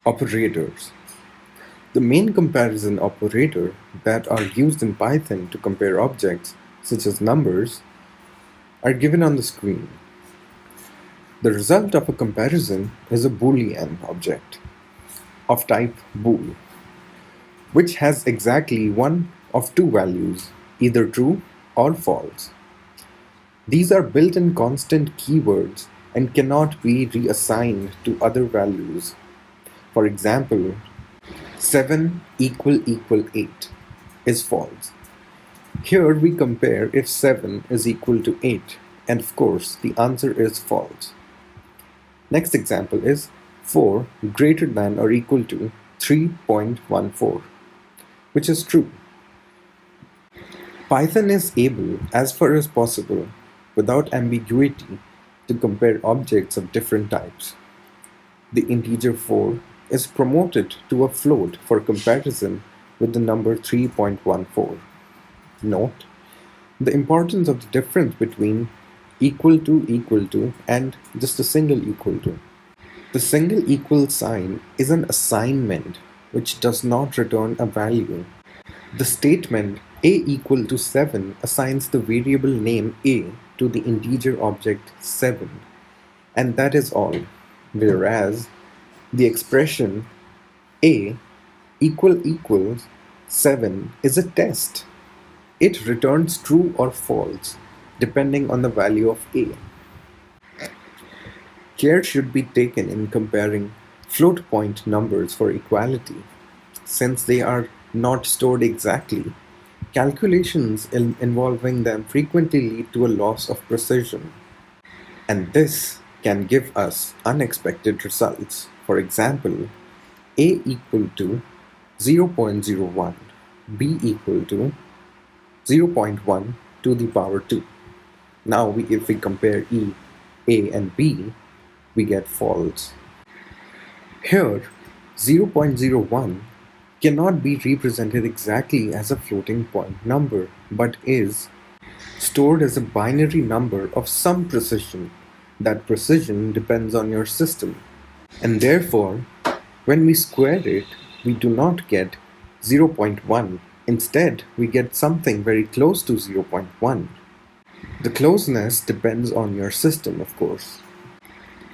Operators. The main comparison operator that are used in Python to compare objects, such as numbers, are given on the screen. The result of a comparison is a Boolean object of type bool, which has exactly one of two values, either true or false. These are built-in constant keywords and cannot be reassigned to other values. For example, 7 equal 8 is false. Here we compare if 7 is equal to 8, and of course the answer is false. Next example is 4 greater than or equal to 3.14, which is true. Python is able, as far as possible, without ambiguity, to compare objects of different types. The integer 4 is promoted to a float for comparison with the number 3.14. Note the importance of the difference between equal to and just a single equal to. The single equal sign is an assignment which does not return a value. The statement a equal to 7 assigns the variable name a to the integer object 7, and that is all, whereas the expression a equals 7 is a test. It returns true or false depending on the value of a. Care should be taken in comparing float point numbers for equality. Since they are not stored exactly, calculations involving them frequently lead to a loss of precision. And this can give us unexpected results. For example, a equal to 0.01, b equal to 0.1 to the power 2. Now if we compare a and b, we get false. Here, 0.01 cannot be represented exactly as a floating point number, but is stored as a binary number of some precision. That precision depends on your system. And therefore, when we square it, we do not get 0.1. Instead, we get something very close to 0.1. The closeness depends on your system, of course.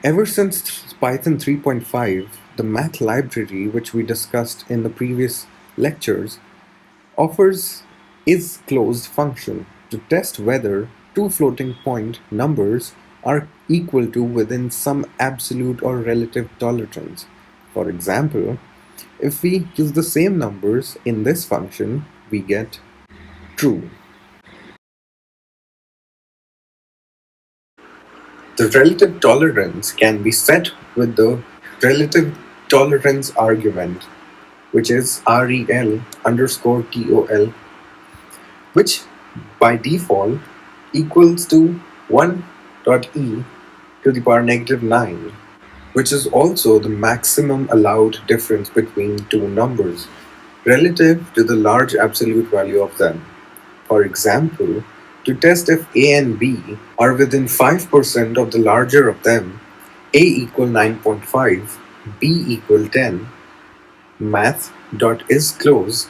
Ever since Python 3.5, the math library, which we discussed in the previous lectures, offers isClosed function to test whether two floating point numbers are equal to within some absolute or relative tolerance. For example, if we use the same numbers in this function, we get true. The relative tolerance can be set with the relative tolerance argument, which is rel underscore tol, which by default equals to 1.e to the power negative 9, which is also the maximum allowed difference between two numbers relative to the large absolute value of them. For example, to test if a and b are within 5% of the larger of them, a equal 9.5, b equal 10, math.isClose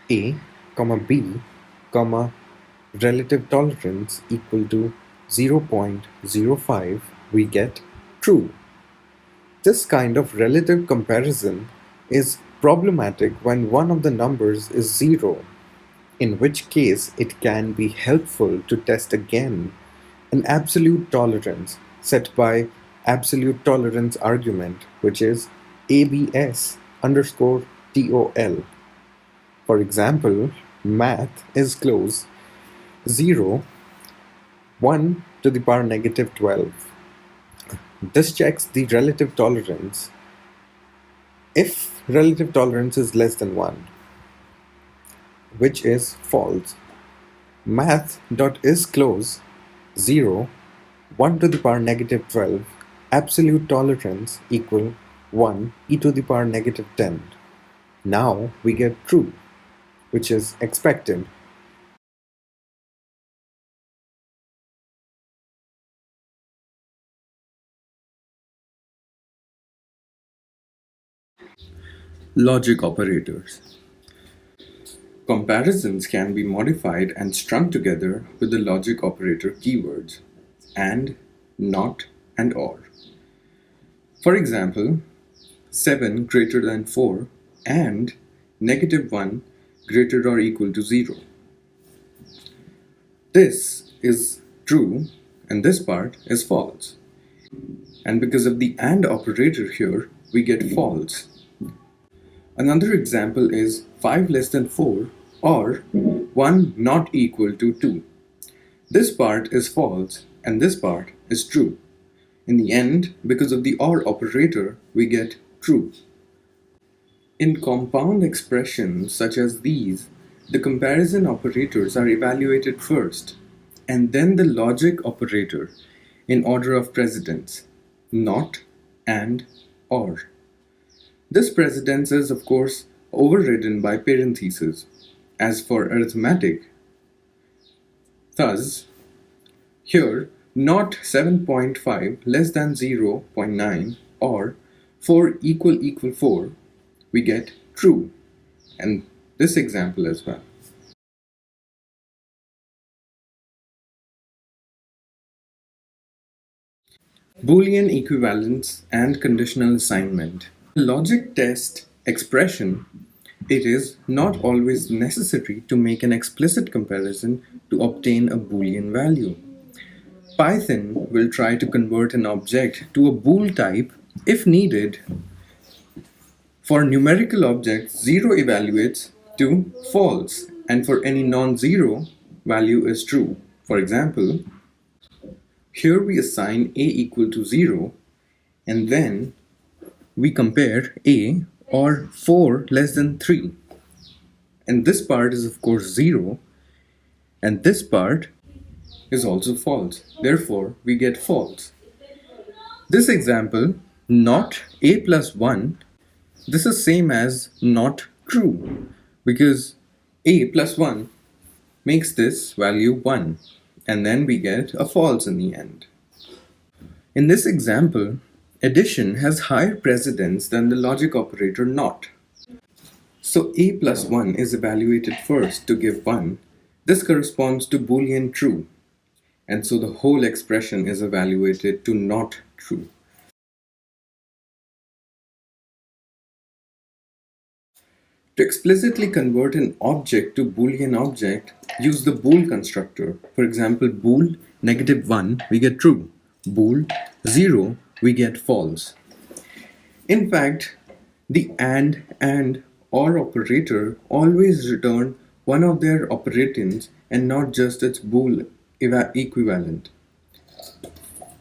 a, b, relative tolerance equal to 0.05, we get true. This kind of relative comparison is problematic when one of the numbers is 0, in which case it can be helpful to test again an absolute tolerance set by absolute tolerance argument, which is abs underscore tol. For example, math is close 0, 1 to the power negative 12. This checks the relative tolerance if relative tolerance is less than 1, which is false. Math.isClose 0, 1 to the power negative 12, absolute tolerance equal 1 e to the power negative 10. Now we get true, which is expected. Logic operators. Comparisons can be modified and strung together with the logic operator keywords and, not, and or. For example, 7 greater than 4 and -1 greater or equal to 0. This is true and this part is false. And because of the AND operator here, we get false. Another example is 5 less than 4 or 1 not equal to 2. This part is false and this part is true. In the end, because of the OR operator, we get true. In compound expressions such as these, the comparison operators are evaluated first, and then the logic operator in order of precedence, not, and, or. This precedence is, of course, overridden by parentheses, as for arithmetic. Thus, here, not 7.5 less than 0.9 or 4 equal 4, we get true, and this example as well. Boolean equivalence and conditional assignment. Logic test expression, it is not always necessary to make an explicit comparison to obtain a Boolean value. Python will try to convert an object to a bool type if needed. For numerical objects, 0 evaluates to false, and for any non-zero, value is true. For example, here we assign a equal to 0, and then we compare a or 4 less than 3. And this part is of course 0, and this part is also false. Therefore, we get false. This example, not a plus 1, this is same as not true, because a plus 1 makes this value 1, and then we get a false in the end. In this example, addition has higher precedence than the logic operator not. So a plus 1 is evaluated first to give 1. This corresponds to Boolean true, and so the whole expression is evaluated to not true. To explicitly convert an object to Boolean object, use the bool constructor. For example, bool -1, we get true. Bool 0, we get false. In fact, the and or operator always return one of their operands and not just its bool equivalent.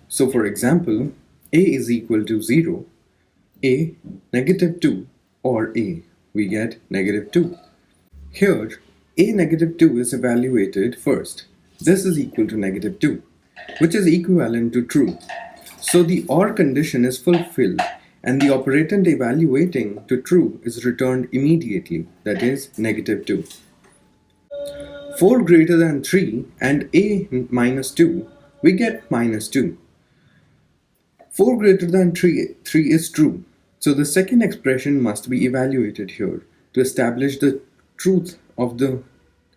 So for example, a is equal to 0, a -2, or a, we get -2. Here, a -2 is evaluated first. This is equal to -2, which is equivalent to true. So the OR condition is fulfilled, and the operand evaluating to true is returned immediately, that is -2. 4 greater than 3 and a minus 2, we get -2. 4 greater than 3 is true. So the second expression must be evaluated here to establish the truth of the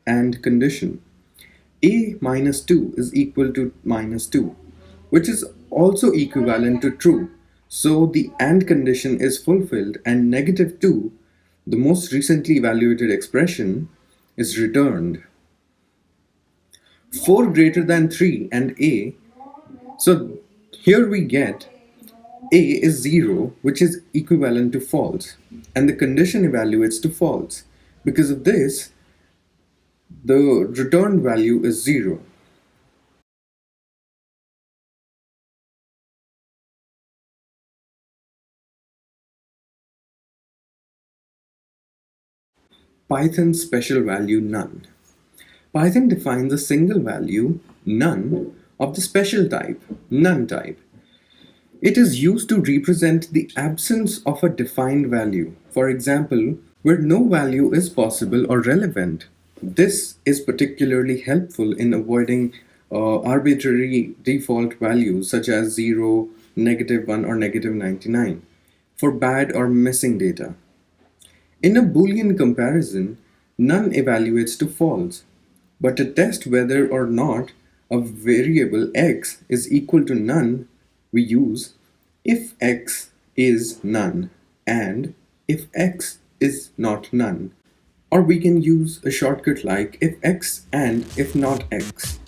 AND condition. A minus 2 is equal to -2, which is also equivalent to true. So the AND condition is fulfilled and -2, the most recently evaluated expression, is returned. 4 greater than 3 and a, so here we get a is 0, which is equivalent to false, and the condition evaluates to false. Because of this, the returned value is 0. Python special value none. Python defines a single value, none, of the special type, none type. It is used to represent the absence of a defined value. For example, where no value is possible or relevant. This is particularly helpful in avoiding arbitrary default values such as 0, -1, or -99 for bad or missing data. In a Boolean comparison, none evaluates to false, but to test whether or not a variable x is equal to none, we use if x is none and if x is not none. Or we can use a shortcut like if x and if not x.